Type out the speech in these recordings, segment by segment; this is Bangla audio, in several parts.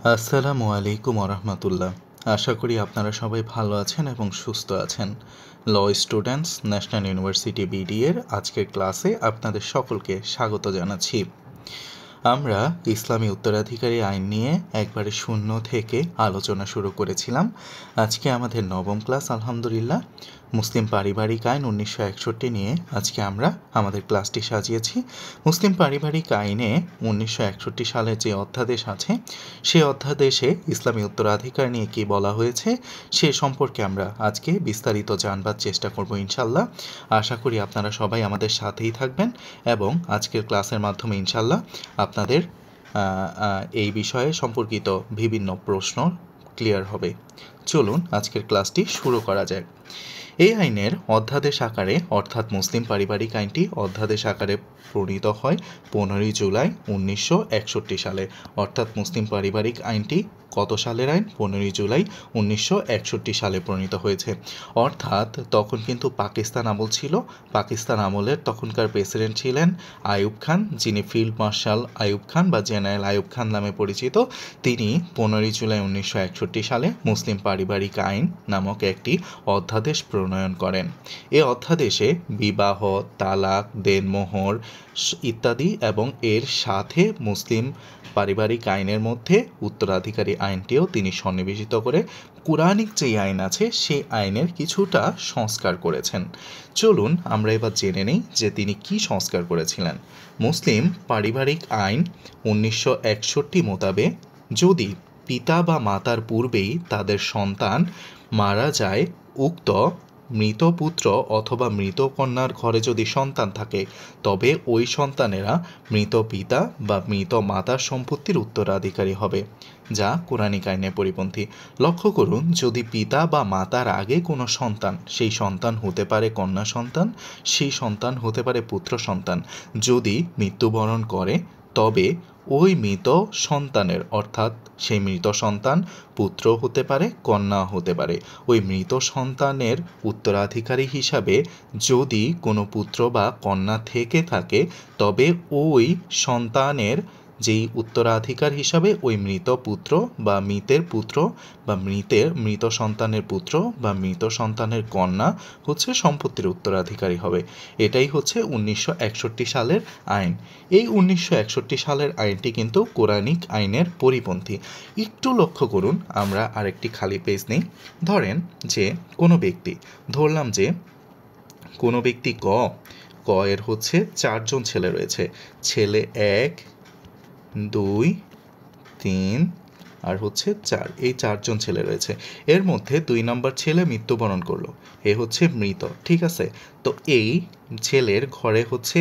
আসসালামু আলাইকুম ওরহমতুল্লাহ। আশা করি আপনারা সবাই ভালো আছেন এবং সুস্থ আছেন। ল স্টুডেন্টস ন্যাশনাল ইউনিভার্সিটি বিডি-এর আজকের ক্লাসে আপনাদের সকলকে স্বাগত জানাচ্ছি। আমরা ইসলামী উত্তরাধিকারী আইন নিয়ে একবারে শূন্য থেকে আলোচনা শুরু করেছিলাম। আজকে আমাদের নবম ক্লাস, আলহামদুলিল্লাহ। মুসলিম পারিবারিক আইন 1961 নিয়ে আজকে আমরা আমাদের ক্লাসটি সাজিয়েছি। মুসলিম পারিবারিক আইনে 1961 সালের যে অধ্যাদেশ আছে, সে অধ্যাদেশে ইসলামী উত্তরাধিকার নিয়ে কী বলা হয়েছে সে সম্পর্কে আমরা আজকে বিস্তারিত জানবার চেষ্টা করব ইনশাল্লাহ। আশা করি আপনারা সবাই আমাদের সাথেই থাকবেন এবং আজকের ক্লাসের মাধ্যমে ইনশাল্লাহ আপনাদের এই বিষয়ে সম্পর্কিত বিভিন্ন প্রশ্ন ক্লিয়ার হবে। চলুন আজকের ক্লাসটি শুরু করা যাক। এই আইনের অধ্যাদেশ আকারে অর্থাৎ মুসলিম পারিবারিক আইনটি অধ্যাদেশ আকারে প্রণীত হয় 15 জুলাই 1961 সালে। অর্থাৎ মুসলিম পারিবারিক আইনটি কত সালের আইন? 15 জুলাই 1961 সালে প্রণীত হয়েছে। অর্থাৎ তখন কিন্তু পাকিস্তান আমল ছিল। পাকিস্তান আমলের তখনকার প্রেসিডেন্ট ছিলেন আইয়ুব খান, যিনি ফিল্ড মার্শাল আইয়ুব খান বা জেনারেল আইয়ুব খান নামে পরিচিত। তিনি 15 জুলাই 1961 সালে মুসলিম পারিবারিক আইন নামক একটি অধ্যাদেশ প্রণয়ন করেন। এ অধ্যাদেশে বিবাহ, তালাক, দেনমোহর ইত্যাদি এবং এর সাথে মুসলিম পারিবারিক আইনের মধ্যে উত্তরাধিকারী আইনটিও তিনি সন্নিবেশিত করে কুরআনিক যে আইন আছে সেই আইনের কিছুটা সংস্কার করেছেন। চলুন আমরা এবার জেনে নিই যে তিনি কি সংস্কার করেছিলেন। মুসলিম পারিবারিক আইন 1961 মোতাবেক যদি পিতা বা মাতার পূর্বেই তাদের সন্তান মারা যায়, উক্ত মৃত পুত্র অথবা মৃত কন্যার ঘরে যদি সন্তান থাকে, তবে ওই সন্তানেরা মৃত পিতা বা মৃত মাতার সম্পত্তির উত্তরাধিকারী হবে, যা কোরআনিক আইনের পরিপন্থী। লক্ষ্য করুন, যদি পিতা বা মাতার আগে কোনো সন্তান, সেই সন্তান হতে পারে কন্যা সন্তান, সেই সন্তান হতে পারে পুত্র সন্তান, যদি মৃত্যুবরণ করে, তবে ওই মৃত সন্তানের অর্থাৎ সেই মৃত সন্তান পুত্র হতে পারে, কন্যা হতে পারে, ওই মৃত সন্তানের উত্তরাধিকারী হিসাবে যদি কোনো পুত্র বা কন্যা থেকে থাকে, তবে ওই সন্তানের যেই উত্তরাধিকার হিসাবে ওই মৃত পুত্র বা মৃতের পুত্র বা মৃত সন্তানের পুত্র বা মৃত সন্তানের কন্যা হচ্ছে সম্পত্তির উত্তরাধিকারী হবে। এটাই হচ্ছে 1961 সালের আইন। এই 1961 সালের আইনটি কিন্তু কোরআনিক আইনের পরিপন্থী। একটু লক্ষ্য করুন, আমরা আরেকটি খালি পেজ নেই। ধরেন যে কোনো ব্যক্তি, ধরলাম যে কোনো ব্যক্তি ক এর হচ্ছে 4 জন ছেলে রয়েছে। ছেলে 1, 2, 3 আর হচ্ছে 4, এই 4 জন ছেলে রয়েছে। এর মধ্যে 2 নম্বর ছেলে মৃত্যুবরণ করলো, এ হচ্ছে মৃত, ঠিক আছে। তো এই ছেলের ঘরে হচ্ছে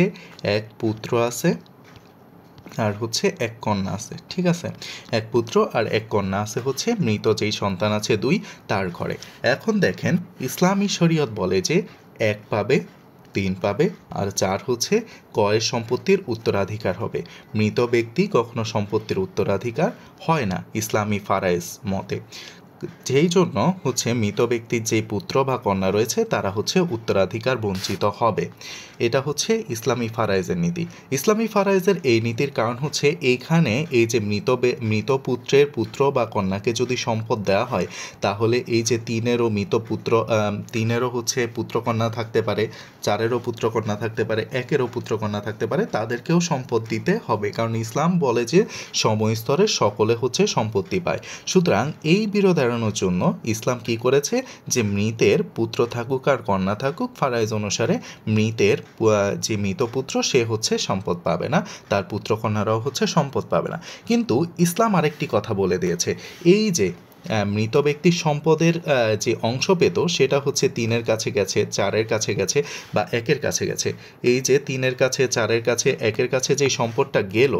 এক পুত্র আছে আর হচ্ছে এক কন্যা আছে, ঠিক আছে। এক পুত্র আর এক কন্যা আছে হচ্ছে মৃত যেই সন্তান আছে 2 তার ঘরে। এখন দেখেন, ইসলামী শরীয়ত বলে যে 1 পাবে, 3 পাবে আর 4 হচ্ছে কয়ের সম্পত্তির উত্তরাধিকার হবে। মৃত ব্যক্তি কখনো সম্পত্তির উত্তরাধিকার হয় না ইসলামী ফারায়েজ মতে। যেই জন্য হচ্ছে মৃত ব্যক্তির যেই পুত্র বা কন্যা রয়েছে তারা হচ্ছে উত্তরাধিকার বঞ্চিত হবে। এটা হচ্ছে ইসলামী ফারায়েজের নীতি। ইসলামী ফারায়েজের এই নীতির কারণ হচ্ছে এইখানে এই যে মৃত পুত্রের পুত্র বা কন্যাকে যদি সম্পদ দেওয়া হয়, তাহলে এই যে 3-এরও হচ্ছে পুত্রকন্যা থাকতে পারে, 4-এরও পুত্রকন্যা থাকতে পারে, 1-এরও পুত্রকন্যা থাকতে পারে, তাদেরকেও সম্পদ দিতে হবে। কারণ ইসলাম বলে যে সমস্তরের সকলে হচ্ছে সম্পত্তি পায়। সুতরাং এই বিরোধ এড়ানোর জন্য ইসলাম কি করেছে, যে মৃতের পুত্র থাকুক আর কন্যা থাকুক, ফারায়েজ অনুসারে মৃতের যে মৃত পুত্র সে হচ্ছে সম্পদ পাবে না, তার পুত্র কন্যারাও হচ্ছে সম্পদ পাবে না। কিন্তু ইসলাম আরেকটি কথা বলে দিয়েছে, এই যে মৃত ব্যক্তির সম্পদের যে অংশ পেত সেটা হচ্ছে 3-এর কাছে গেছে, 4-এর কাছে গেছে বা 1-এর কাছে গেছে। এই যে 3-এর কাছে, 4-এর কাছে, 1-এর কাছে যেই সম্পদটা গেল,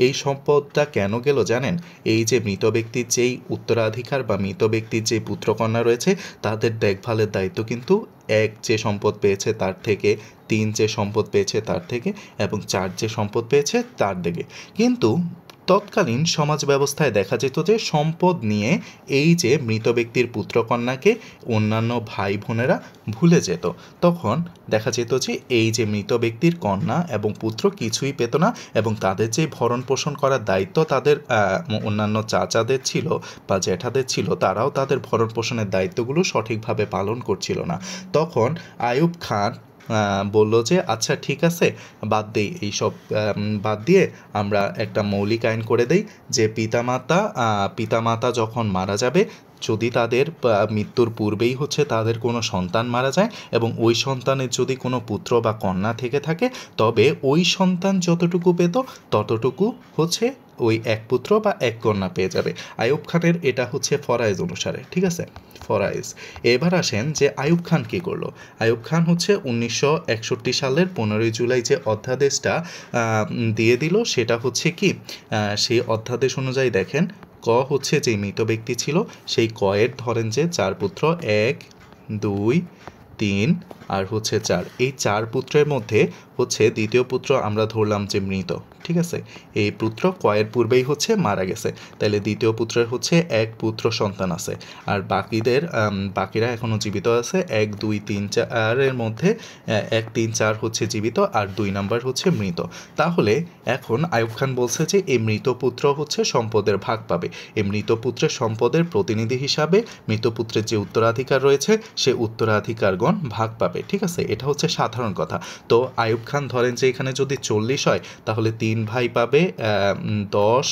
এই সম্পদটা কেন গেল জানেন? এই যে মৃত ব্যক্তির যেই উত্তরাধিকার বা মৃত ব্যক্তির যেই পুত্রকন্যা রয়েছে তাদের দেখভালের দায়িত্ব কিন্তু 1 যে সম্পদ পেয়েছে তার থেকে, 3 যে সম্পদ পেয়েছে তার থেকে এবং 4 যে সম্পদ পেয়েছে তার থেকে। কিন্তু তৎকালীন সমাজ ব্যবস্থায় দেখা যেত যে সম্পদ নিয়ে এই যে মৃত ব্যক্তির পুত্রকন্যাকে অন্যান্য ভাই বোনেরা ভুলে যেত। তখন দেখা যেত যে এই যে মৃত ব্যক্তির কন্যা এবং পুত্র কিছুই পেত না, এবং তাদের যে ভরণ পোষণ করার দায়িত্ব তাদের অন্যান্য চাচাদের ছিল বা জ্যাঠাদের ছিল, তারাও তাদের ভরণ পোষণের দায়িত্বগুলো সঠিকভাবে পালন করছিল না। তখন আইয়ুব খান বলল যে আচ্ছা ঠিক আছে, বাদ দেই এইসব, বাদ দিয়ে আমরা একটা মৌলিক আইন করে দেই যে পিতামাতা যখন মারা যাবে, যদি তাদের মৃত্যুর পূর্বেই হচ্ছে তাদের কোনো সন্তান মারা যায় এবং ওই সন্তানের যদি কোনো পুত্র বা কন্যা থেকে থাকে, তবে ওই সন্তান যতটুকু পেত ততটুকু হচ্ছে ওই এক পুত্র বা এক কন্যা পেয়ে যাবে। আইয়ুব খানের এটা হচ্ছে ফরায়েজ অনুসারে, ঠিক আছে, ফরায়েজ। এবার আসেন যে আইয়ুব খান কী করলো। আইয়ুব খান হচ্ছে 1961 সালের 15 জুলাই যে অধ্যাদেশটা দিয়ে দিল, সেটা হচ্ছে কি, সেই অধ্যাদেশ অনুযায়ী দেখেন, ক হচ্ছে যে মৃত ব্যক্তি ছিল সেই কয়ের ধরেন যে 4 পুত্র, 1 2 3 আর হচ্ছে 4, এই 4 পুত্রের মধ্যে হচ্ছে দ্বিতীয় পুত্র আমরা ধরলাম যে মৃত, ঠিক আছে, এই পুত্র কয়ের পূর্বেই হচ্ছে মারা গেছে, তাহলে দ্বিতীয় পুত্রের হচ্ছে এক পুত্র সন্তান আছে, আর বাকিরা এখনও জীবিত আছে। 1 2 3 4 মধ্যে 1 3 4 হচ্ছে জীবিত আর 2 নাম্বার হচ্ছে মৃত। তাহলে এখন আইয়ুব খান বলছে যে এই মৃত পুত্র হচ্ছে সম্পদের ভাগ পাবে। এই মৃত পুত্রের সম্পদের প্রতিনিধি হিসাবে মৃত পুত্রের যে উত্তরাধিকার রয়েছে সে উত্তরাধিকারগণ ভাগ পাবে, ঠিক আছে, এটা হচ্ছে সাধারণ কথা। তো আইয়ুব খান ধরেন যে এখানে যদি 40 হয় তাহলে 3 ভাই পাবে 10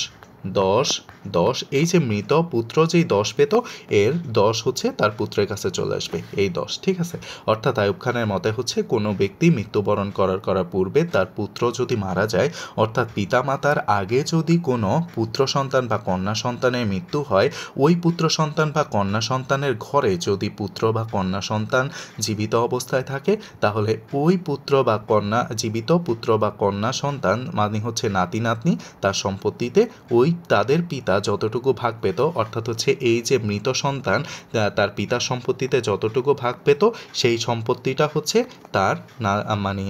10 10, এই যে মৃত পুত্র যেই 10 পেত এর 10 হচ্ছে তার পুত্রের কাছে চলে আসবে, এই 10, ঠিক আছে। অর্থাৎ আইয়ুব খানের মতে হচ্ছে কোনো ব্যক্তি মৃত্যুবরণ করার পূর্বে তার পুত্র যদি মারা যায়, অর্থাৎ পিতামাতার আগে যদি কোনো পুত্র সন্তান বা কন্যা সন্তানের মৃত্যু হয়, ওই পুত্র সন্তান বা কন্যা সন্তানের ঘরে যদি পুত্র বা কন্যা সন্তান জীবিত অবস্থায় থাকে, তাহলে ওই পুত্র বা কন্যা জীবিত পুত্র বা কন্যা সন্তান মানে হচ্ছে নাতি নাতনি, তার সম্পত্তিতে ওই তাদের পিতা যতটুকু ভাগ পেত, অর্থাৎ হচ্ছে এই যে মৃত সন্তান তার পিতার সম্পত্তিতে যতটুকু ভাগ পেত সেই সম্পত্তিটা হচ্ছে তার মানে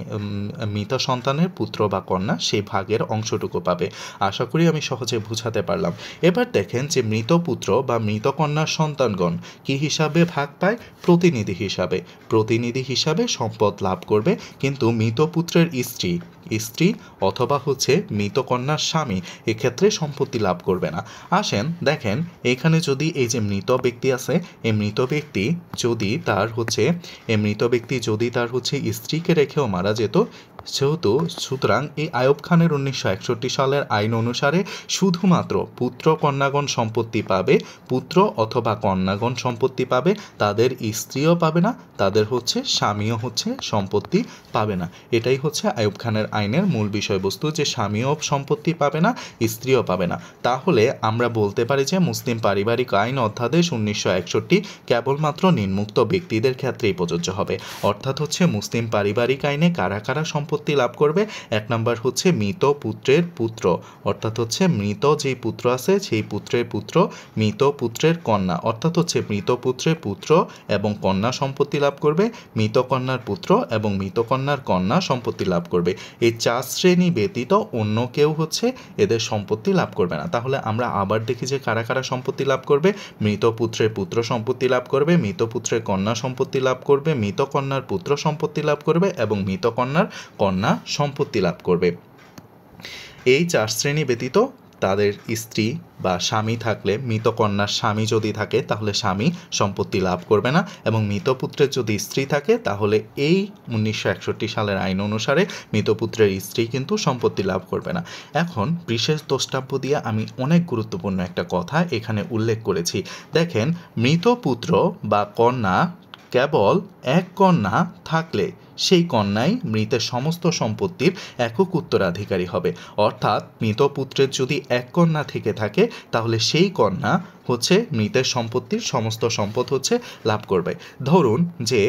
মৃত সন্তানের পুত্র বা কন্যা সেই ভাগের অংশটুকু পাবে। আশা করি আমি সহজে বুঝাতে পারলাম। এবার দেখেন যে মৃত পুত্র বা মৃত কন্যার সন্তানগণ কি হিসাবে ভাগ পায়, প্রতিনিধি হিসাবে সম্পদ লাভ করবে, কিন্তু মৃত পুত্রের স্ত্রী অথবা হচ্ছে মৃত কন্যার স্বামী এক্ষেত্রে সম্পত্তি লাভ করবে না। আসেন দেখেন, এখানে যদি এই যে মৃত ব্যক্তি আছে, এই মৃত ব্যক্তি যদি তার হচ্ছে স্ত্রীকে রেখেও মারা যেত, সুতরাং এই আইয়ুব খানের 1961 সালের আইন অনুসারে শুধুমাত্র পুত্র কন্যাগণ সম্পত্তি পাবে, পুত্র অথবা কন্যাগণ সম্পত্তি পাবে, তাদের স্ত্রীও পাবে না, তাদের হচ্ছে স্বামীও হচ্ছে সম্পত্তি পাবে না। এটাই হচ্ছে আইয়ুব খানের আইনের মূল বিষয়বস্তু, যে স্বামীও সম্পত্তি পাবে না, স্ত্রীও পাবে না। তাহলে আমরা বলতে পারি যে মুসলিম পারিবারিক আইন অধ্যাদেশ 1961 কেবলমাত্র নিম্মুক্ত ব্যক্তিদের ক্ষেত্রেই প্রযোজ্য হবে। অর্থাৎ হচ্ছে মুসলিম পারিবারিক আইনে কারা কারা সম্পত্তি লাভ করবে, 1 নম্বর হচ্ছে মৃত পুত্রের পুত্র, অর্থাৎ হচ্ছে মৃত যেই পুত্র আছে সেই পুত্রের পুত্র, মৃত পুত্রের কন্যা, অর্থাৎ হচ্ছে মৃত পুত্রের পুত্র এবং কন্যা সম্পত্তি লাভ করবে, মৃত কন্যার পুত্র এবং মৃত কন্যার কন্যা সম্পত্তি লাভ করবে। এই 4 শ্রেণী ব্যতীত অন্য কেউ হচ্ছে এদের সম্পত্তি লাভ করবে না। তাহলে আমরা আবার দেখি যে কারা কারা সম্পত্তি লাভ করবে। মৃত পুত্রের পুত্র সম্পত্তি লাভ করবে, মৃত পুত্রের কন্যা সম্পত্তি লাভ করবে, মৃত কন্যার পুত্র সম্পত্তি লাভ করবে এবং মৃত কন্যার কন্যা সম্পত্তি লাভ করবে। এই 4 শ্রেণী ব্যতীত তাদের স্ত্রী বা স্বামী থাকলে, মৃত কন্যার স্বামী যদি থাকে তাহলে স্বামী সম্পত্তি লাভ করবে না, এবং মৃত পুত্রের যদি স্ত্রী থাকে তাহলে এই 1961 সালের আইন অনুসারে মৃত পুত্রের স্ত্রী কিন্তু সম্পত্তি লাভ করবে না। এখন বিশেষ দ্রষ্টব্য দিয়ে আমি অনেক গুরুত্বপূর্ণ একটা কথা এখানে উল্লেখ করেছি। দেখেন, মৃত পুত্র বা কন্যা কেবল এক কন্যা থাকলে সেই কন্যাই মৃতের সমস্ত সম্পত্তির একক উত্তরাধিকারী হবে। অর্থাৎ মৃত পুত্রের যদি এক কন্যা থেকে থাকে তাহলে সেই কন্যা হচ্ছে মৃতের সম্পত্তির সমস্ত সম্পদ হচ্ছে লাভ করবে। ধরুন যে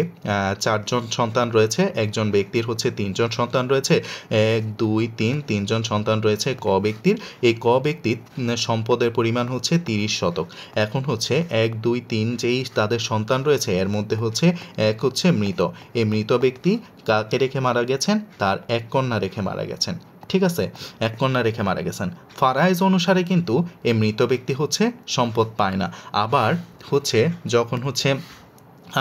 4 জন সন্তান রয়েছে, একজন ব্যক্তির হচ্ছে 3 জন সন্তান রয়েছে, 1 2 3 3 জন সন্তান রয়েছে ক ব্যক্তির। এই ক ব্যক্তির সম্পদের পরিমাণ হচ্ছে 30 শতক। এখন হচ্ছে 1 2 3 যেই তাদের সন্তান রয়েছে এর মধ্যে হচ্ছে এক হচ্ছে মৃত, এই মৃত ব্যক্তি কাকে রেখে মারা গেছেন, তার এক কন্যা রেখে মারা গেছেন, ঠিক আছে, এক কন্যা রেখে মারা গেছেন। ফারায়েজ অনুসারে কিন্তু এই মৃত ব্যক্তি হচ্ছে সম্পদ পায় না। আবার হচ্ছে যখন হচ্ছে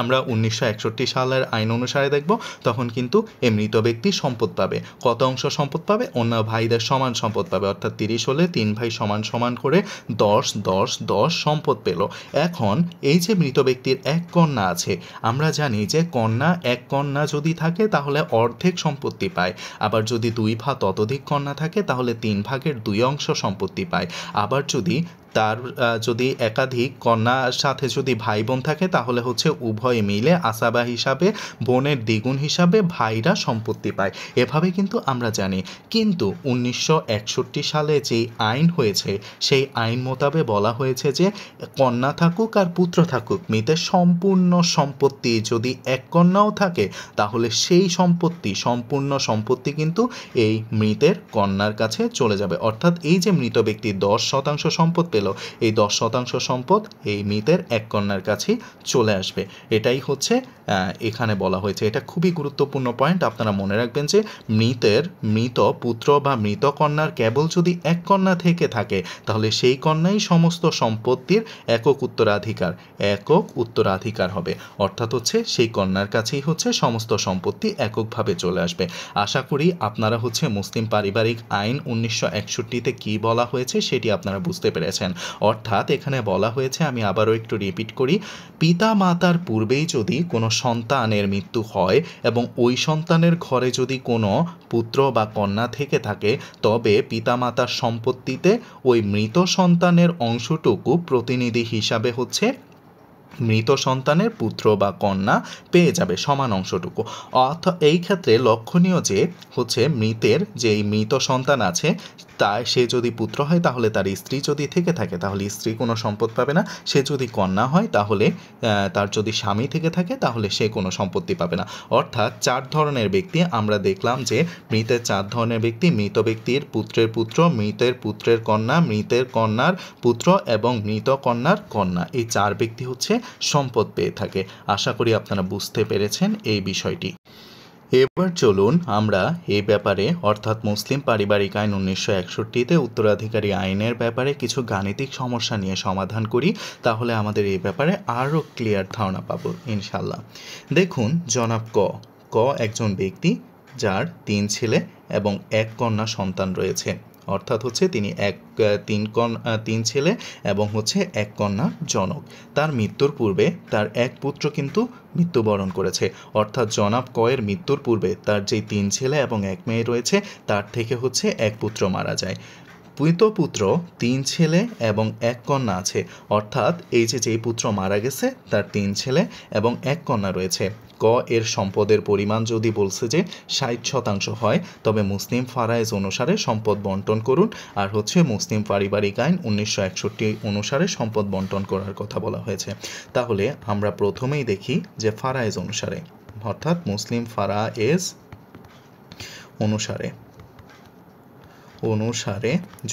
আমরা 1961 সালের আইন অনুসারে দেখব, তখন কিন্তু এই মৃত ব্যক্তি সম্পদ পাবে। কত অংশ সম্পদ পাবে? অন্য ভাইদের সমান সম্পদ পাবে, অর্থাৎ 30 হলে 3 ভাই সমান সমান করে 10 10 10 সম্পদ পেল। এখন এই যে মৃত ব্যক্তির এক কন্যা আছে, আমরা জানি যে এক কন্যা যদি থাকে তাহলে অর্ধেক সম্পত্তি পায়। আবার যদি 2 বা ততোধিক কন্যা থাকে তাহলে 3 ভাগের 2 অংশ সম্পত্তি পায়। আবার যদি একাধিক কন্যার সাথে যদি ভাই বোন থাকে তাহলে হচ্ছে উভয়ে মিলে আসাবা হিসাবে বোনের দ্বিগুণ হিসাবে ভাইরা সম্পত্তি পায়। এভাবে কিন্তু আমরা জানি। কিন্তু 1961 সালে যেই আইন হয়েছে সেই আইন মোতাবেক বলা হয়েছে যে কন্যা থাকুক আর পুত্র থাকুক, মৃতের সম্পূর্ণ সম্পত্তি যদি এক কন্যাও থাকে তাহলে সেই সম্পূর্ণ সম্পত্তি কিন্তু এই মৃতের কন্যার কাছে চলে যাবে। অর্থাৎ এই যে মৃত ব্যক্তি 10% সম্পদ পেল, এই 10% সম্পদ এই মৃতের এক কন্যার কাছেই চলে আসবে। এটাই হচ্ছে এখানে বলা হয়েছে। এটা খুবই গুরুত্বপূর্ণ পয়েন্ট, আপনারা মনে রাখবেন যে মৃত পুত্র বা মৃত কন্যার কেবল যদি এক কন্যা থেকে থাকে তাহলে সেই কন্যাই সমস্ত সম্পত্তির একক উত্তরাধিকার হবে। অর্থাৎ হচ্ছে সেই কন্যার কাছেই হচ্ছে সমস্ত সম্পত্তি এককভাবে চলে আসবে। আশা করি আপনারা হচ্ছে মুসলিম পারিবারিক আইন 1961-তে কী বলা হয়েছে সেটি আপনারা বুঝতে পেরেছেন। অর্থাৎ এখানে বলা হয়েছে, আমি আবারও একটু রিপিট করি, পিতা মাতার পূর্বেই যদি কোনো সন্তানের মৃত্যু হয় এবং ওই সন্তানের ঘরে যদি কোনো পুত্র বা কন্যা থেকে থাকে, তবে পিতামাতার সম্পত্তিতে ওই মৃত সন্তানের অংশটুকু প্রতিনিধি হিসাবে হচ্ছে মৃত সন্তানের পুত্র বা কন্যা পেয়ে যাবে সমান অংশটুকু। অর্থাৎ এই ক্ষেত্রে লক্ষণীয় যে হচ্ছে মৃতের যেই মৃত সন্তান আছে সে যদি পুত্র হয় তাহলে তার স্ত্রী যদি থেকে থাকে তাহলে স্ত্রী কোনো সম্পদ পাবে না। সে যদি কন্যা হয় তাহলে তার যদি স্বামী থেকে থাকে তাহলে সে কোনো সম্পত্তি পাবে না। অর্থাৎ 4 ধরনের ব্যক্তি আমরা দেখলাম যে মৃতের 4 ধরনের ব্যক্তি: মৃত ব্যক্তির পুত্রের পুত্র, মৃতের পুত্রের কন্যা, মৃতের কন্যার পুত্র এবং মৃত কন্যার কন্যা। এই 4 ব্যক্তি হচ্ছে সম্পদ পেয়ে থাকে। আশা করি আপনারা বুঝতে পেরেছেন এই বিষয়টি। এবার চলুন আমরা এই ব্যাপারে অর্থাৎ মুসলিম পারিবারিক আইন 1961-তে উত্তরাধিকারী আইনের ব্যাপারে কিছু গাণিতিক সমস্যা নিয়ে সমাধান করি, তাহলে আমাদের এই ব্যাপারে আরও ক্লিয়ার ধারণা পাবো ইনশাল্লাহ। দেখুন, জনাব ক একজন ব্যক্তি যার 3 ছেলে এবং 1 কন্যা সন্তান রয়েছে। অর্থাৎ হচ্ছে তিনি 3 ছেলে এবং হচ্ছে 1 কন্যা জনক। তার মৃত্যুর পূর্বে তার 1 পুত্র কিন্তু মৃত্যুবরণ করেছে। অর্থাৎ জনাব কয়ের মৃত্যুর পূর্বে তার যেই 3 ছেলে এবং 1 মেয়ে রয়েছে তার থেকে হচ্ছে 1 পুত্র মারা যায়। পুত্র 3 ছেলে এবং 1 কন্যা আছে। অর্থাৎ এই যেই পুত্র মারা গেছে তার 3 ছেলে এবং 1 কন্যা রয়েছে। এর সম্পদের পরিমাণ যদি বলছে যে 60% হয়, তবে মুসলিম ফারায়েজ অনুসারে সম্পদ বন্টন করুন। আর হচ্ছে মুসলিম পারিবারিক আইন 1961 অনুসারে সম্পদ বন্টন করার কথা বলা হয়েছে। তাহলে আমরা প্রথমেই দেখি যে ফারায়েজ অনুসারে, অর্থাৎ মুসলিম ফারায়েজ অনুসারে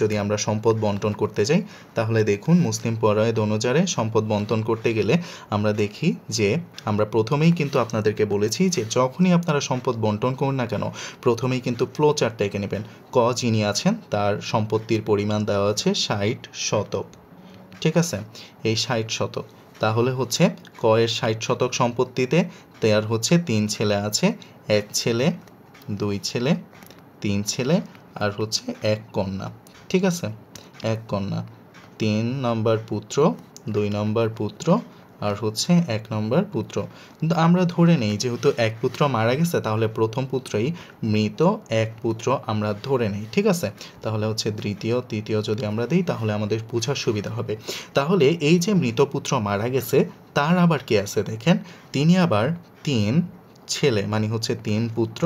যদি আমরা সম্পদ বন্টন করতে যাই, তাহলে দেখুন মুসলিম ফারায়েজ অনুসারে সম্পদ বন্টন করতে গেলে আমরা দেখি যে আমরা প্রথমেই কিন্তু আপনাদেরকে বলেছি যে যখনই আপনারা সম্পদ বন্টন করুন না কেন, প্রথমেই কিন্তু ফ্লো চার্টটা এঁকে নেবেন। যিনি আছেন তার সম্পত্তির পরিমাণ দেওয়া আছে 60 শতক। ঠিক আছে, এই 60 শতক। তাহলে হচ্ছে এর 60 শতক সম্পত্তিতে তার হচ্ছে 3 ছেলে আছে, 1 ছেলে, 2 ছেলে, 3 ছেলে আর হচ্ছে 1 কন্যা। ঠিক আছে, 1 কন্যা, 3 নম্বর পুত্র, 2 নম্বর পুত্র আর হচ্ছে 1 নম্বর পুত্র। কিন্তু আমরা ধরে নেই যেহেতু 1 পুত্র মারা গেছে তাহলে প্রথম পুত্রই মৃত 1 পুত্র আমরা ধরে নেই। ঠিক আছে, তাহলে হচ্ছে দ্বিতীয় তৃতীয় যদি আমরা দিই তাহলে আমাদের বোঝার সুবিধা হবে। তাহলে এই যে মৃত পুত্র মারা গেছে তার আবার কে আছে দেখেন, তিনি আবার 3 ছেলে মানে হচ্ছে 3 পুত্র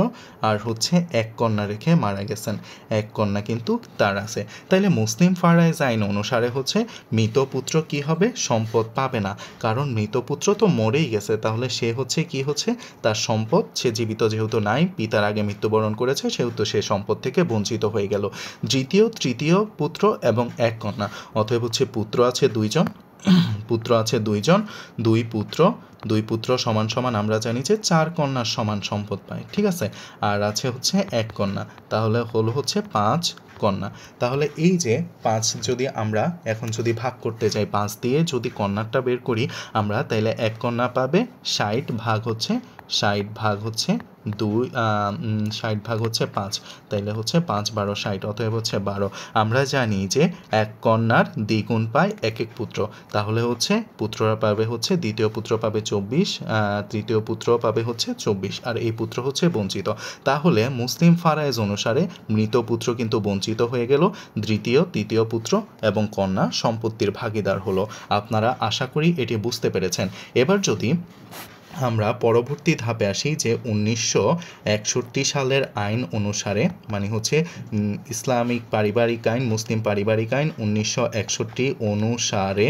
আর হচ্ছে 1 কন্যা রেখে মারা গেছেন। 1 কন্যা কিন্তু তার আছে। তাইলে মুসলিম ফারায়েজ আইন অনুসারে হচ্ছে মৃত পুত্র কি হবে? সম্পদ পাবে না, কারণ মৃত পুত্র তো মরেই গেছে। তাহলে সে হচ্ছে কি হচ্ছে তার সম্পদ, সে জীবিত যেহেতু নাই, পিতার আগে মৃত্যুবরণ করেছে, সেহেতু সে সম্পদ থেকে বঞ্চিত হয়ে গেল। দ্বিতীয় তৃতীয় পুত্র এবং 1 কন্যা, অতএব হচ্ছে পুত্র আছে 2 জন, 2 পুত্র দুই পুত্র সমান সমান আমরা জানি যে 4 কন্যার সমান সম্পদ পায়, ঠিক আছে। আর আছে হচ্ছে 1 কন্যা, তাহলে হলো হচ্ছে 5 কন্যা। তাহলে এই যে 5 যদি আমরা এখন যদি ভাগ করতে যাই 5 দিয়ে যদি কন্যাটা বের করি আমরা, তাইলে 1 কন্যা পাবে 60 ভাগ হচ্ছে 60 ভাগ হচ্ছে 60 ভাগ হচ্ছে 5, তাইলে হচ্ছে 5 12 60, অতএব হচ্ছে 12। আমরা জানি যে 1 কন্যার দ্বিগুণ পায় এক এক পুত্র, তাহলে হচ্ছে পুত্ররা পাবে হচ্ছে দ্বিতীয় পুত্র পাবে 24, তৃতীয় পুত্র পাবে হচ্ছে 24, আর এই পুত্র হচ্ছে বঞ্চিত। তাহলে মুসলিম ফারায়েজ অনুসারে মৃত পুত্র কিন্তু বঞ্চিত হয়ে গেল, তৃতীয় পুত্র এবং কন্যা সম্পত্তির ভাগীদার হলো। আপনারা আশা করি এটি বুঝতে পেরেছেন। এবার যদি আমরা পরবর্তী ধাপে আসি যে 1961 সালের আইন অনুসারে, মানে হচ্ছে ইসলামিক পারিবারিক আইন, মুসলিম পারিবারিক আইন 1961 অনুসারে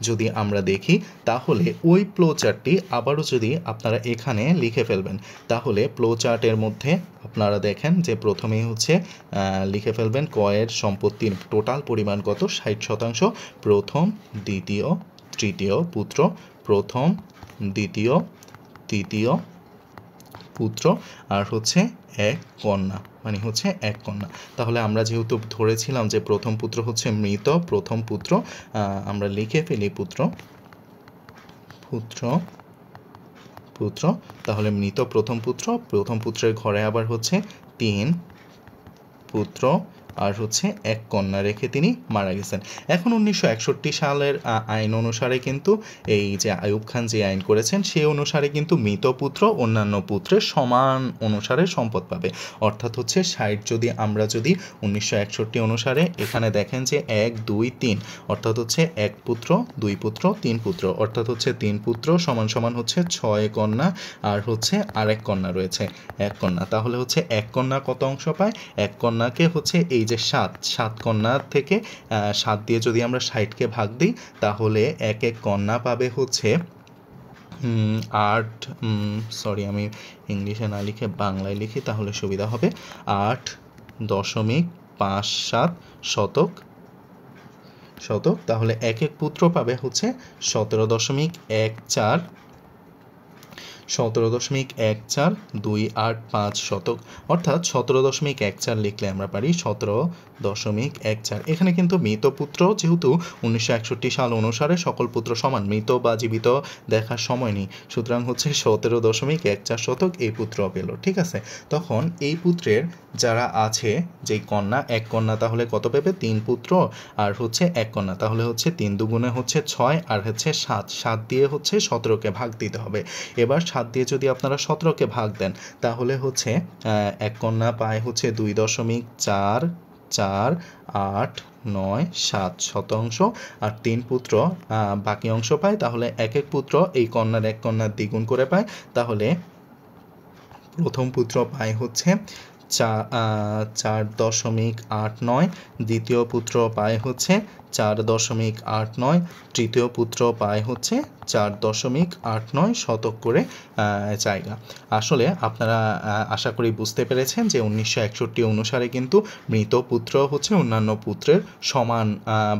যদি আমরা দেখি, তাহলে ওই ফ্লোচার্টটি আবারও যদি আপনারা এখানে লিখে ফেলবেন, তাহলে ফ্লোচার্টের মধ্যে আপনারা দেখেন যে প্রথমেই হচ্ছে লিখে ফেলবেন কয়ের সম্পত্তির টোটাল পরিমাণ কত, 60%, প্রথম দ্বিতীয় তৃতীয় পুত্র, প্রথম দ্বিতীয় তৃতীয় পুত্র, আর হচ্ছে 1 কন্যা, মানে হচ্ছে 1 কন্যা। তাহলে আমরা যেহেতু ধরেছিলাম যে প্রথম পুত্র হচ্ছে মৃত, প্রথম পুত্র আমরা লিখে ফেলি পুত্র, তাহলে মৃত প্রথম পুত্র, প্রথম পুত্রের ঘরে আবার হচ্ছে 3 পুত্র আর হচ্ছে 1 কন্যা রেখে তিনি মারা গেছেন। এখন 1961 সালের আইন অনুসারে কিন্তু এই যে আইয়ুব খান যে আইন করেছেন সেই অনুসারে কিন্তু মৃত পুত্র অন্যান্য পুত্রের সমান অনুসারে সম্পদ পাবে, অর্থাৎ হচ্ছে 60 যদি আমরা যদি 1961 অনুসারে এখানে দেখেন যে 1 2 3, অর্থাৎ হচ্ছে 1 পুত্র 2 পুত্র 3 পুত্র, অর্থাৎ হচ্ছে 3 পুত্র সমান সমান হচ্ছে 6 কন্যা, আর হচ্ছে আরেক কন্যা রয়েছে 1 কন্যা, তাহলে হচ্ছে 1 কন্যা কত অংশ পায়, 1 কন্যাকে হচ্ছে এই যে 7 কন্যার থেকে 7 দিয়ে যদি আমরা 60কে ভাগ দিই, তাহলে 1 কন্যা পাবে হচ্ছে 8, সরি আমি ইংলিশে না লিখে বাংলায় লিখি তাহলে সুবিধা হবে, 8.57 শতক, তাহলে 1 পুত্র পাবে হচ্ছে 17.1428 শতক, অর্থাৎ 17.14 লিখলে আমরা পারি 17.14। এখানে কিন্তু মৃত পুত্র যেহেতু 1961 সাল অনুসারে সকল পুত্র সমান, মৃত বা জীবিত দেখার সময় নেই, সুতরাং হচ্ছে 17.14 শতক এই পুত্র পেল, ঠিক আছে। তখন এই পুত্রের যারা আছে যেই কন্যা, 1 কন্যা তাহলে কত পেবে, 3 পুত্র আর হচ্ছে 1 কন্যা, তাহলে হচ্ছে 3 দুগুণে হচ্ছে 6 আর হচ্ছে 7 দিয়ে হচ্ছে 17কে ভাগ দিতে হবে। এবার 7 দিয়ে যদি আপনারা 17কে ভাগ দেন, তাহলে হচ্ছে 1 কন্যা পায় হচ্ছে 2.4487 শতাংশ, আর 3 পুত্র বাকি অংশ পায়, তাহলে 1 পুত্র এই কন্যার 1 কন্যার দ্বিগুণ করে পায়, তাহলে প্রথম পুত্র পায় হচ্ছে 4.89, দ্বিতীয় পুত্র পায় হচ্ছে 4.89, তৃতীয় পুত্র পায় হচ্ছে 4.89 শতক করে জায়গা। আসলে আপনারা আশা করি বুঝতে পেরেছেন যে 1961 অনুসারে কিন্তু মৃত পুত্র হচ্ছে অন্যান্য পুত্রের সমান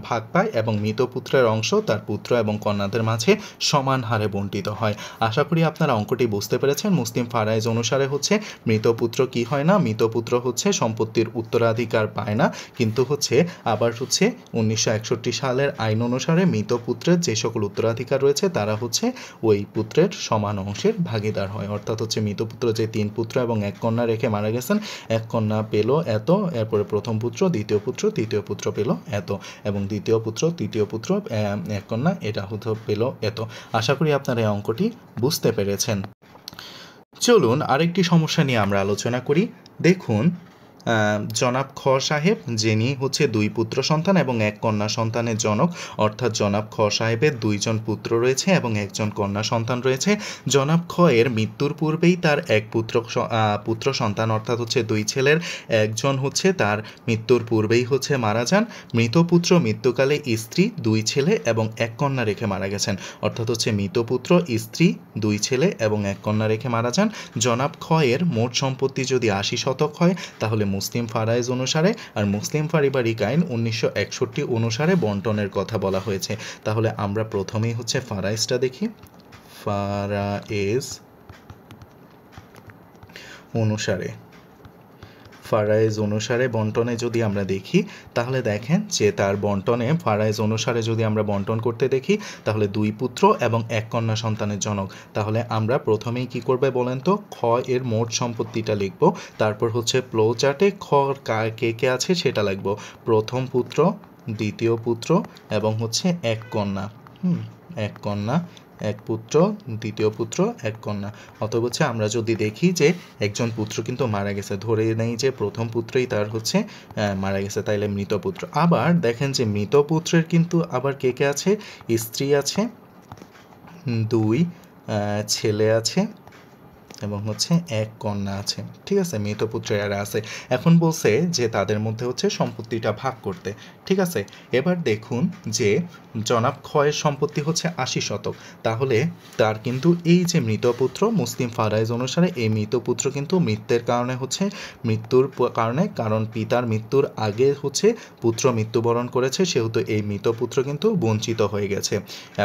ভাগ পায় এবং মৃত পুত্রের অংশ তার পুত্র এবং কন্যাদের মাঝে সমান হারে বণ্টিত হয়। আশা করি আপনারা অঙ্কটি বুঝতে পেরেছেন। মুসলিম ফারায়েজ অনুসারে হচ্ছে মৃত পুত্র কি হয় না, মৃত পুত্র হচ্ছে সম্পত্তির উত্তরাধিকার পায় না, কিন্তু হচ্ছে আবার হচ্ছে 1961 সালের আইন অনুসারে মৃত পুত্রের যে সকল উত্তরাধিকার রয়েছে তারা হচ্ছে ওই পুত্রের সমান অংশের ভাগীদার হয়, অর্থাৎ হচ্ছে মৃত পুত্র যে 3 পুত্র এবং 1 কন্যা রেখে মারা গেছেন, 1 কন্যা পেল এত, এরপরে প্রথম পুত্র দ্বিতীয় পুত্র তৃতীয় পুত্র পেল এত, এবং দ্বিতীয় পুত্র তৃতীয় পুত্র 1 কন্যা এটা হতে পেল এত। আশা করি আপনারা এই অঙ্কটি বুঝতে পেরেছেন। চলুন আরেকটি সমস্যা নিয়ে আমরা আলোচনা করি। দেখুন জনাব খ সাহেব যিনি হচ্ছে 2 পুত্র সন্তান এবং 1 কন্যা সন্তানের জনক, অর্থাৎ জনাব খ সাহেবের 2 জন পুত্র রয়েছে এবং 1 জন কন্যা সন্তান রয়েছে। জনাব খ এর মৃত্যুর পূর্বেই তার 1 পুত্র সন্তান অর্থাৎ হচ্ছে 2 ছেলের 1 জন হচ্ছে তার মৃত্যুর পূর্বেই হচ্ছে মারা যান। মৃত পুত্র মৃত্যুকালে স্ত্রী 2 ছেলে এবং 1 কন্যা রেখে মারা গেছেন, অর্থাৎ হচ্ছে মৃত পুত্র স্ত্রী 2 ছেলে এবং 1 কন্যা রেখে মারা যান। জনাব খ এর মোট সম্পত্তি যদি 80 শতক হয়, তাহলে মুসলিম ফারায়েজ অনুসারে আর মুসলিম পারিবারিক আইন 1961 অনুসারে বন্টনের কথা বলা হয়েছে। তাহলে আমরা প্রথমেই হচ্ছে ফারায়েজটা দেখি। ফারায়েজ অনুসারে বন্টনে যদি আমরা দেখি তাহলে দেখেন যে তার বন্টনে ফারায়েজ অনুসারে যদি আমরা বন্টন করতে দেখি তাহলে 2 পুত্র এবং 1 কন্যা সন্তানের জনক। তাহলে আমরা প্রথমেই কি করবে বলেন তো, খ এর মোট সম্পত্তিটা লিখব, তারপর হচ্ছে ফ্লো চার্টে খ কে কে আছে সেটা লিখব। প্রথম পুত্র, দ্বিতীয় পুত্র এবং হচ্ছে 1 কন্যা, 1 কন্যা, 1 পুত্র, দ্বিতীয় পুত্র, 1 কন্যা। অতএব হচ্ছে আমরা যদি দেখি যে একজন পুত্র কিন্তু মারা গেছে, ধরে নেই যে প্রথম পুত্রই তার হচ্ছে মারা গেছে, তাইলে মৃত পুত্র। আবার দেখেন যে মৃত পুত্রের কিন্তু আবার কে কে আছে, স্ত্রী আছে, 2 ছেলে আছে এবং হচ্ছে 1 কন্যা আছে। ঠিক আছে, মৃত পুত্রেরা আছে। এখন বলছে যে তাদের মধ্যে হচ্ছে সম্পত্তিটা ভাগ করতে। ঠিক আছে, এবার দেখুন যে জনাব খয়ের সম্পত্তি হচ্ছে 80 শতক। তাহলে তার কিন্তু এই যে মৃত পুত্র, মুসলিম ফারায়েজ অনুসারে এই মৃত পুত্র কিন্তু মৃত্যুর কারণে হচ্ছে কারণ পিতার মৃত্যুর আগে হচ্ছে পুত্র মৃত্যুবরণ করেছে, সেহেতু এই মৃত পুত্র কিন্তু বঞ্চিত হয়ে গেছে।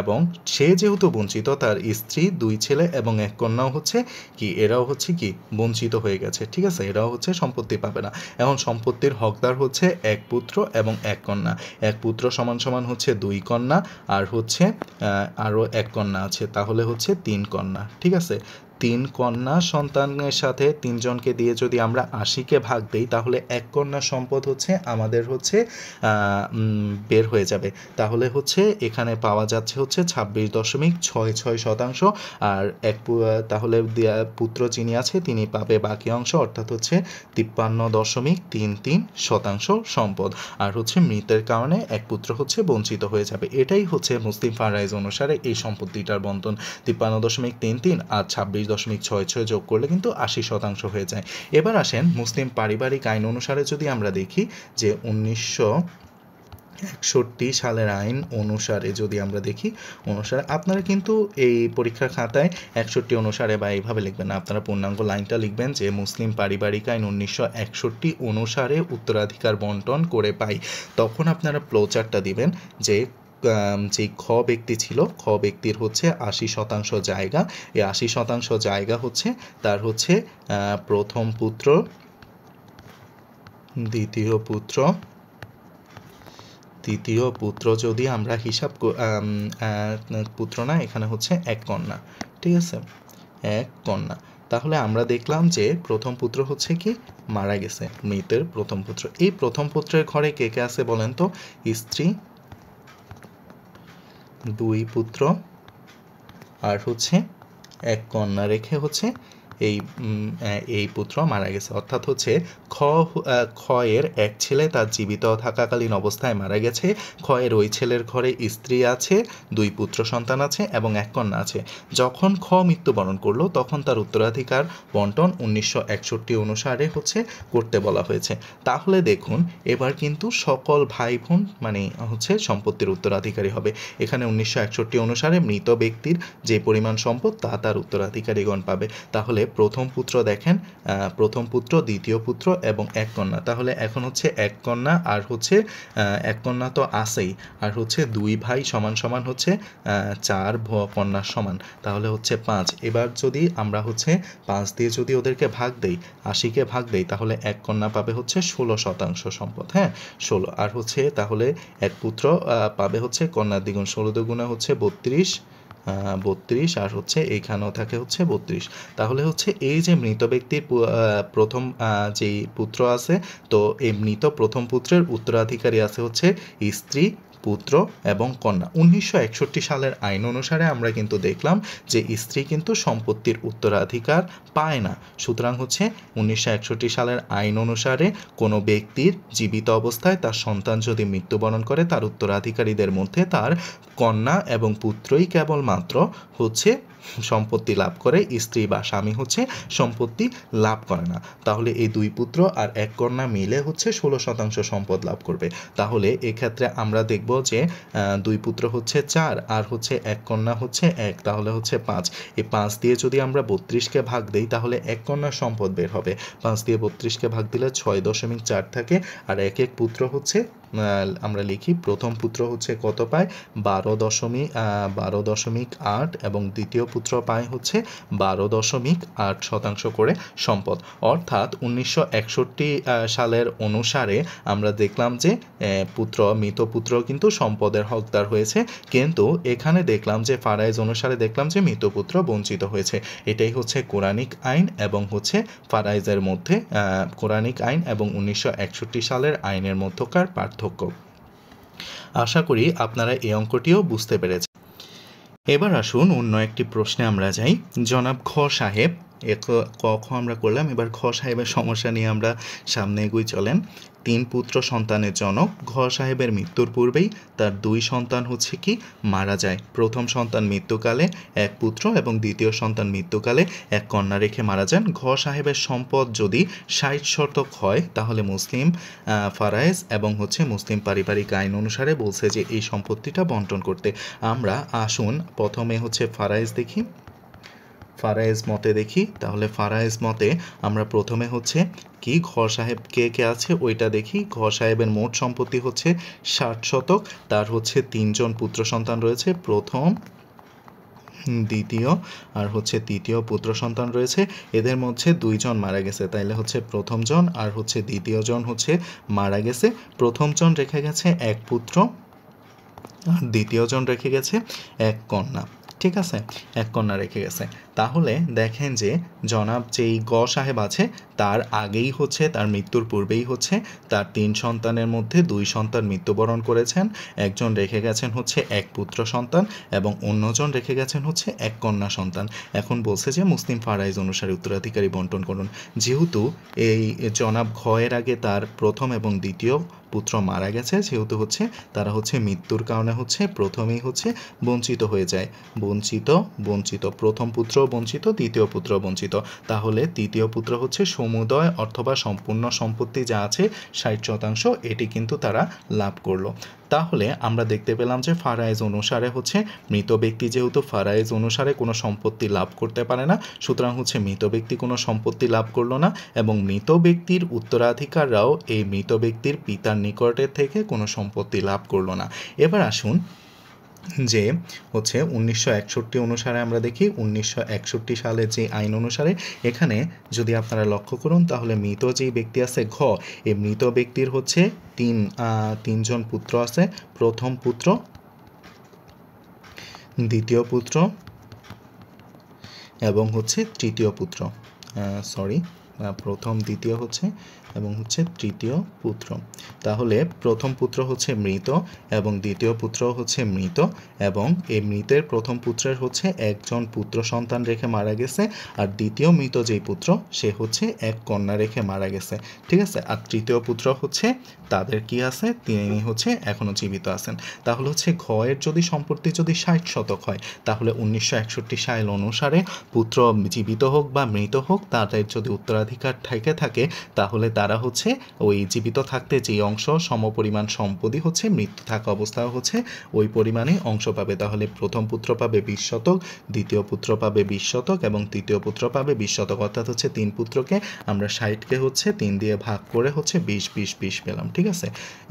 এবং সে যেহেতু বঞ্চিত, তার স্ত্রী, 2 ছেলে এবং 1 কন্যাও হচ্ছে কি, এরাও হচ্ছে কি বঞ্চিত হয়ে গেছে। ঠিক আছে, এরাও হচ্ছে সম্পত্তি পাবে না। এখন সম্পত্তির হকদার হচ্ছে 1 পুত্র এবং 1 কন্যা। 1 পুত্র সমান সমান হচ্ছে 2 কন্যা, আর হচ্ছে আরও 1 কন্যা আছে, তাহলে হচ্ছে 3 কন্যা। ঠিক আছে, 3 কন্যা সন্তানের সাথে 3 জনকে দিয়ে যদি আমরা 80-কে ভাগ দিই তাহলে 1 কন্যা সম্পদ হচ্ছে আমাদের হচ্ছে বের হয়ে যাবে। তাহলে হচ্ছে এখানে পাওয়া যাচ্ছে হচ্ছে 26.66%। আর তাহলে পুত্র যিনি আছে তিনি পাবে বাকি অংশ, অর্থাৎ হচ্ছে 53.33% সম্পদ। আর হচ্ছে মৃতের কারণে 1 পুত্র হচ্ছে বঞ্চিত হয়ে যাবে। এটাই হচ্ছে মুসলিম ফারায়েজ অনুসারে এই সম্পত্তিটার বন্টন। 53.33 আর 26.66 যোগ করলে কিন্তু 80% হয়ে যায়। এবার আসেন মুসলিম পারিবারিক আইন অনুসারে যদি আমরা দেখি যে 1961 সালের আইন অনুসারে যদি আমরা দেখি, আপনারা কিন্তু এই পরীক্ষার খাতায় 61 অনুসারে বা এইভাবে লিখবেন না, আপনারা পূর্ণাঙ্গ লাইনটা লিখবেন যে মুসলিম পারিবারিক আইন 1961 অনুসারে উত্তরাধিকার বন্টন করে পাই। তখন আপনারা ফ্লো চার্টটা দিবেন যে যে খ ব্যক্তি ছিল, খ ব্যক্তির হচ্ছে 80% জায়গা, এই 80% জায়গা হচ্ছে তার হচ্ছে প্রথম পুত্র, দ্বিতীয় পুত্র যদি আমরা হিসাব পুত্র না, এখানে হচ্ছে 1 কন্যা। ঠিক আছে, 1 কন্যা। তাহলে আমরা দেখলাম যে প্রথম পুত্র হচ্ছে কি মারা গেছে, মৃতের প্রথম পুত্র। এই প্রথম পুত্রের ঘরে কে কে আছে বলেন তো, স্ত্রী, 2 পুত্র আর হচ্ছে 1 কন্যা রেখে হচ্ছে এই পুত্র মারা গেছে। অর্থাৎ হচ্ছে খ এর 1 ছেলে তার জীবিত থাকাকালীন অবস্থায় মারা গেছে। খ এর ওই ছেলের ঘরে স্ত্রী আছে, 2 পুত্র সন্তান আছে এবং 1 কন্যা আছে। যখন খ মৃত্যুবরণ করলো তখন তার উত্তরাধিকার বন্টন 1961 অনুসারে হচ্ছে করতে বলা হয়েছে। তাহলে দেখুন এবার কিন্তু সকল ভাই বোন মানে হচ্ছে সম্পত্তির উত্তরাধিকারী হবে। এখানে 1961 অনুসারে মৃত ব্যক্তির যে পরিমাণ সম্পদ তা তার উত্তরাধিকারীগণ পাবে। তাহলে প্রথম পুত্র দেখেন, প্রথম পুত্র, দ্বিতীয় পুত্র এবং 1 কন্যা। তাহলে এখন হচ্ছে 1 কন্যা আর হচ্ছে 1 কন্যা তো আছেই, আর হচ্ছে 2 ভাই সমান সমান হচ্ছে 4 কন্যার সমান, তাহলে হচ্ছে 5। এবার যদি আমরা হচ্ছে 5 দিয়ে যদি ওদেরকে ভাগ দেই, 80-কে ভাগ দেই, তাহলে 1 কন্যা পাবে হচ্ছে 16% সম্পদ। হ্যাঁ, 16। আর হচ্ছে তাহলে 1 পুত্র পাবে হচ্ছে কন্যার দ্বিগুণ, 16 দুগুণে হচ্ছে 32 আর হচ্ছে এইখানেও থাকে হচ্ছে 32। তাহলে হচ্ছে এই যে মৃত ব্যক্তির প্রথম যেই পুত্র আছে, তো এই মৃত প্রথম পুত্রের উত্তরাধিকারী আছে হচ্ছে স্ত্রী, পুত্র এবং কন্যা। 1961 সালের আইন অনুসারে আমরা কিন্তু দেখলাম যে স্ত্রী কিন্তু সম্পত্তির উত্তরাধিকার পায় না। সুতরাং হচ্ছে 1961 সালের আইন অনুসারে কোনো ব্যক্তির জীবিত অবস্থায় তার সন্তান যদি মৃত্যুবরণ করে, তার উত্তরাধিকারীদের মধ্যে তার কন্যা এবং পুত্রই কেবলমাত্র হচ্ছে সম্পত্তি লাভ করে, স্ত্রী বা স্বামী হচ্ছে সম্পত্তি লাভ করে না। তাহলে এই 2 পুত্র আর 1 কন্যা মিলে হচ্ছে 16% সম্পদ লাভ করবে। তাহলে এক্ষেত্রে আমরা দেখব যে 2 পুত্র হচ্ছে 4 আর হচ্ছে 1 কন্যা হচ্ছে 1, তাহলে হচ্ছে 5। এই 5 দিয়ে যদি আমরা 32-কে ভাগ দিই তাহলে 1 কন্যার সম্পদ বের হবে। 5 দিয়ে 32-কে ভাগ দিলে 6.4 থাকে, আর 1 পুত্র হচ্ছে আমরা লিখি প্রথম পুত্র হচ্ছে কত পায় 12.8 এবং দ্বিতীয় পুত্র পায় হচ্ছে 12.8% করে সম্পদ। অর্থাৎ 1961 সালের অনুসারে আমরা দেখলাম যে মৃত পুত্র কিন্তু সম্পদের হকদার হয়েছে, কিন্তু এখানে দেখলাম যে ফারাইজ অনুসারে দেখলাম যে মৃত পুত্র বঞ্চিত হয়েছে। এটাই হচ্ছে কোরআনিক আইন এবং হচ্ছে ফারাইজের মধ্যে কোরআনিক আইন এবং 1961 সালের আইনের মধ্যকার পার্থক্য। আশা করি আপনারা এই অঙ্কটিও বুঝতে পেরেছেন। এবার আসুন অন্য একটি প্রশ্নে আমরা যাই। জনাব খ সাহেব, ক খ আমরা করলাম, এবার খ সাহেবের সমস্যা নিয়ে আমরা সামনে এগোই চলেন। 3 পুত্র সন্তানের জনক ঘ সাহেবের মৃত্যুর পূর্বেই তার 2 সন্তান হচ্ছে কি মারা যায়। প্রথম সন্তান মৃত্যুকালে 1 পুত্র এবং দ্বিতীয় সন্তান মৃত্যুকালে 1 কন্যা রেখে মারা যান। ঘ সাহেবের সম্পদ যদি 60% হয় তাহলে মুসলিম ফারায়েজ এবং হচ্ছে মুসলিম পারিবারিক আইন অনুসারে বলছে যে এই সম্পত্তিটা বন্টন করতে। আমরা আসুন প্রথমে হচ্ছে ফারায়েজ দেখি, ফারায়েজ মতে দেখি। তাহলে ফারায়েজ মতে আমরা প্রথমে হচ্ছে কি ঘ সাহেব কে কে আছে ওইটা দেখি। ঘ সাহেবের মোট সম্পত্তি হচ্ছে 60%। তার হচ্ছে 3 জন পুত্র সন্তান রয়েছে, প্রথম, দ্বিতীয় আর হচ্ছে তৃতীয় পুত্র সন্তান রয়েছে। এদের মধ্যে 2 জন মারা গেছে, তাইলে হচ্ছে প্রথম জন আর হচ্ছে দ্বিতীয় জন হচ্ছে মারা গেছে। প্রথম জন রেখে গেছে 1 পুত্র আর দ্বিতীয় জন রেখে গেছে 1 কন্যা। ঠিক আছে, 1 কন্যা রেখে গেছে। তাহলে দেখেন যে জনাব যেই গ সাহেব আছে তার আগেই হচ্ছে, তার মৃত্যুর পূর্বেই হচ্ছে তার 3 সন্তানের মধ্যে 2 সন্তান মৃত্যুবরণ করেছেন, একজন রেখে গেছেন হচ্ছে 1 পুত্র সন্তান এবং অন্যজন রেখে গেছেন হচ্ছে 1 কন্যা সন্তান। এখন বলছে যে মুসলিম ফারাইজ অনুসারে উত্তরাধিকারী বন্টন করুন। যেহেতু এই জনাব ঘ এর আগে তার প্রথম এবং দ্বিতীয় পুত্র মারা গেছে, যেহেতু হচ্ছে তারা হচ্ছে মৃত্যুর কারণে হচ্ছে প্রথমেই হচ্ছে বঞ্চিত হয়ে যায়। বঞ্চিত প্রথম পুত্র বঞ্চিত, দ্বিতীয় পুত্র বঞ্চিত। তাহলে তৃতীয় পুত্র হচ্ছে সমুদয় অথবা সম্পূর্ণ সম্পত্তি যা আছে 60%, এটি কিন্তু তারা লাভ করলো। তাহলে আমরা দেখতে পেলাম যে ফারাইজ অনুসারে হচ্ছে মৃত ব্যক্তি যেহেতু ফারাইজ অনুসারে কোনো সম্পত্তি লাভ করতে পারে না, সুতরাং হচ্ছে মৃত ব্যক্তি কোনো সম্পত্তি লাভ করলো না এবং মৃত ব্যক্তির উত্তরাধিকাররাও এই মৃত ব্যক্তির পিতার নিকটের থেকে কোনো সম্পত্তি লাভ করলো না। এবার আসুন যে হচ্ছে 1961 অনুসারে আমরা দেখি 1961 সালের যে আইন অনুসারে এখানে যদি আপনারা লক্ষ্য করুন তাহলে মৃত যেই ব্যক্তি আছে ঘ, এই মৃত ব্যক্তির হচ্ছে 3 জন পুত্র আছে, প্রথম পুত্র, দ্বিতীয় পুত্র এবং হচ্ছে তৃতীয় পুত্র, প্রথম দ্বিতীয় হচ্ছে এবং হচ্ছে তৃতীয় পুত্র। তাহলে প্রথম পুত্র হচ্ছে মৃত এবং দ্বিতীয় পুত্র হচ্ছে মৃত এবং এই মৃতের প্রথম পুত্রের হচ্ছে 1 জন পুত্র সন্তান রেখে মারা গেছে আর দ্বিতীয় মৃত যেই পুত্র সে হচ্ছে 1 কন্যা রেখে মারা গেছে। ঠিক আছে, আর তৃতীয় পুত্র হচ্ছে তাদের কি আছে, তিনি হচ্ছে এখনো জীবিত আছেন। তাহলে হচ্ছে ঘ এর যদি সম্পত্তি যদি 60% হয় তাহলে 1961 সাল অনুসারে পুত্র জীবিত হোক বা মৃত হোক তাদের যদি উত্তরাধিকার থাকে তাহলে তারা হচ্ছে ওই জীবিত থাকতে যে অংশ সমপরিমাণ সম্পত্তি হচ্ছে মৃত্যু থাকা অবস্থায় হচ্ছে ওই পরিমাণে অংশ পাবে। তাহলে প্রথম পুত্র পাবে 20%, দ্বিতীয় পুত্র পাবে 20% এবং তৃতীয় পুত্র পাবে 20%। অর্থাৎ হচ্ছে 3 পুত্রকে আমরা 60কে হচ্ছে 3 দিয়ে ভাগ করে হচ্ছে 20 পেলাম। ঠিক আছে,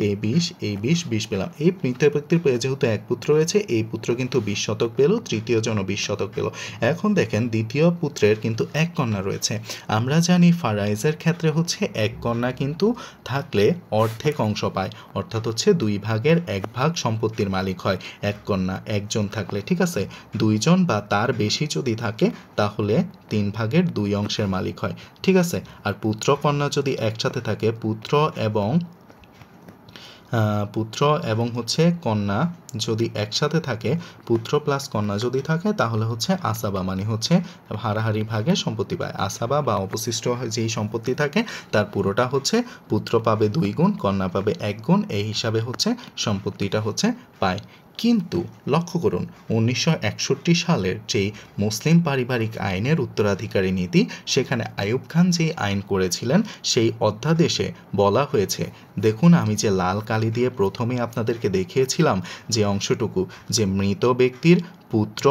এই 20 পেলাম। এই মৃত ব্যক্তির যেহেতু 1 পুত্র রয়েছে এই পুত্র কিন্তু 20% পেল, তৃতীয় জন 20% পেল। এখন দেখেন দ্বিতীয় পুত্রের কিন্তু 1 কন্যা রয়েছে। আমরা জানি ফারাইজের ক্ষেত্রে হচ্ছে 1 কন্যা কিন্তু থাকলে অর্ধেক অংশ পায়, অর্থাৎ হচ্ছে 2 ভাগের 1 ভাগ সম্পত্তির মালিক হয় 1 কন্যা। 1 জন থাকলে, ঠিক আছে, 2 জন বা তার বেশি যদি থাকে তাহলে 3 ভাগের 2 অংশের মালিক হয়। ঠিক আছে, আর পুত্র কন্যা যদি একসাথে থাকে, পুত্র এবং হচ্ছে কন্যা যদি একসাথে থাকে, পুত্র প্লাস কন্যা যদি থাকে তাহলে হচ্ছে আসাবা মানে হচ্ছে হারাহারি ভাগে সম্পত্তি পায়। আসাবা বা অবশিষ্ট যেই সম্পত্তি থাকে তার পুরোটা হচ্ছে পুত্র পাবে 2 গুণ, কন্যা পাবে 1 গুণ, এই হিসাবে হচ্ছে সম্পত্তিটা হচ্ছে পায়। কিন্তু লক্ষ্য করুন 1961 সালের যেই মুসলিম পারিবারিক আইনের উত্তরাধিকারী নীতি, সেখানে আইয়ুব খান যেই আইন করেছিলেন সেই অধ্যাদেশে বলা হয়েছে, দেখুন আমি যে লাল কালি দিয়ে প্রথমেই আপনাদেরকে দেখিয়েছিলাম যে অংশটুকু, যে মৃত ব্যক্তির পুত্র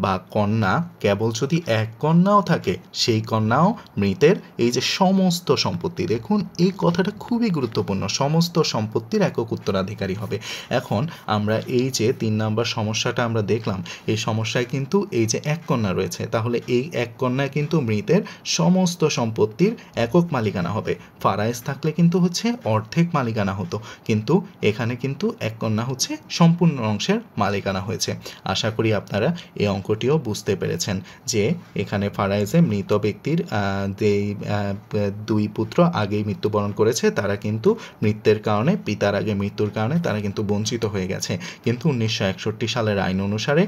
বা কন্যা কেবল যদি এক কন্যাও থাকে সেই কন্যাও মৃতের এই যে সমস্ত সম্পত্তি, দেখুন এই কথাটা খুবই গুরুত্বপূর্ণ, সমস্ত সম্পত্তির একক উত্তরাধিকারী হবে। এখন আমরা এই যে 3 নম্বর সমস্যাটা আমরা দেখলাম, এই সমস্যায় কিন্তু এই যে এক কন্যা রয়েছে, তাহলে এই এক কন্যা কিন্তু মৃতের সমস্ত সম্পত্তির একক মালিকানা হবে। ফারায়েজ থাকলে কিন্তু হচ্ছে অর্ধেক মালিকানা হতো, কিন্তু এখানে কিন্তু এক কন্যা হচ্ছে সম্পূর্ণ অংশের মালিকানা হয়েছে। আশা করি আপনারা এই অঙ্কটিও বুঝতে পেরেছেন যে এখানে ফারায়েজে মৃত ব্যক্তির যেই 2 পুত্র আগেই মৃত্যুবরণ করেছে তারা কিন্তু মৃত্যুর কারণে, পিতার আগে মৃত্যুর কারণে তারা কিন্তু বঞ্চিত হয়ে গেছে, কিন্তু 1961 সালের আইন অনুসারে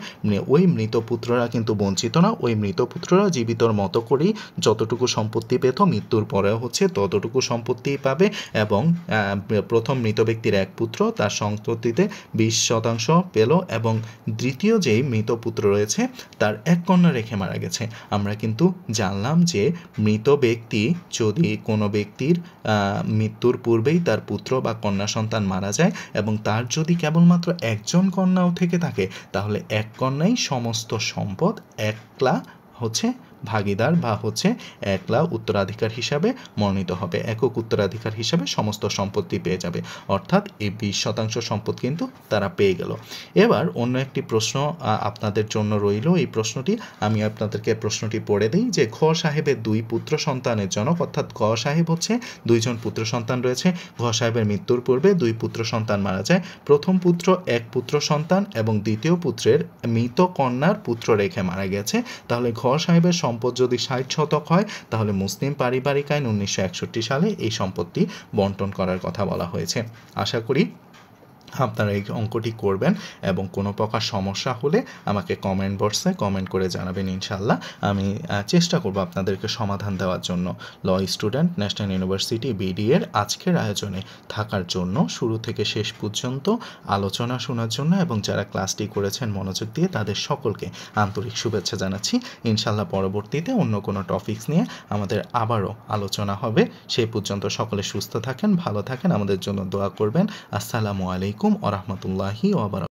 ওই মৃত পুত্ররা কিন্তু বঞ্চিত না, ওই মৃত পুত্ররা জীবিতর মতো করেই যতটুকু সম্পত্তি পেত মৃত্যুর পরেও হচ্ছে ততটুকু সম্পত্তিই পাবে, এবং প্রথম মৃত ব্যক্তির এক পুত্র তার সম্পত্তিতে 20% পেল, এবং দ্বিতীয় যেই মৃত পুত্র রয়েছে তার এক কন্যা রেখে মারা গেছে। আমরা কিন্তু জানলাম যে মৃত ব্যক্তি যদি কোনো ব্যক্তির মৃত্যুর পূর্বেই তার পুত্র বা কন্যা সন্তান মারা যায় এবং তার যদি কেবলমাত্র একজন কন্যাও থেকে থাকে, তাহলে এক কন্যাই সমস্ত সম্পদ একলা হচ্ছে ভাগিদার বা হচ্ছে একলা উত্তরাধিকার হিসাবে মনোনীত হবে, একক উত্তরাধিকার হিসাবে সমস্ত সম্পত্তি পেয়ে যাবে, অর্থাৎ এই 20% সম্পদ কিন্তু তারা পেয়ে গেল। এবার অন্য একটি প্রশ্ন আপনাদের জন্য রইল, এই প্রশ্নটি আমি আপনাদেরকে প্রশ্নটি পড়ে দিই যে ঘ সাহেবের 2 পুত্র সন্তানের জনক, অর্থাৎ ঘ সাহেব হচ্ছে 2 জন পুত্র সন্তান রয়েছে, ঘ সাহেবের মৃত্যুর পূর্বে 2 পুত্র সন্তান মারা যায়, প্রথম পুত্র এক পুত্র সন্তান এবং দ্বিতীয় পুত্রের মৃত কন্যার পুত্র রেখে মারা গেছে, তাহলে ঘ সাহেবের সম্পদ যদি 60 শতক হয় তাহলে মুসলিম পারিবারিক আইন 1961 সালে এই সম্পত্তি বন্টন করার কথা বলা হয়েছে। আশা করি আপনারা এই অঙ্কটি করবেন এবং কোনো প্রকার সমস্যা হলে আমাকে কমেন্ট বক্সে কমেন্ট করে জানাবেন, ইনশাল্লাহ আমি চেষ্টা করব আপনাদেরকে সমাধান দেওয়ার জন্য। Law student national university BD এর আজকের আয়োজনে থাকার জন্য, শুরু থেকে শেষ পর্যন্ত আলোচনা শোনার জন্য এবং যারা ক্লাসটি করেছেন মনোযোগ দিয়ে তাদের সকলকে আন্তরিক শুভেচ্ছা জানাচ্ছি। ইনশাল্লাহ পরবর্তীতে অন্য কোনো টপিকস নিয়ে আমাদের আবারও আলোচনা হবে। সেই পর্যন্ত সকলে সুস্থ থাকেন, ভালো থাকেন, আমাদের জন্য দোয়া করবেন। আসসালামু আলাইকুম ওয়া রাহমাতুল্লাহি ওয়া বারাকাতুহু।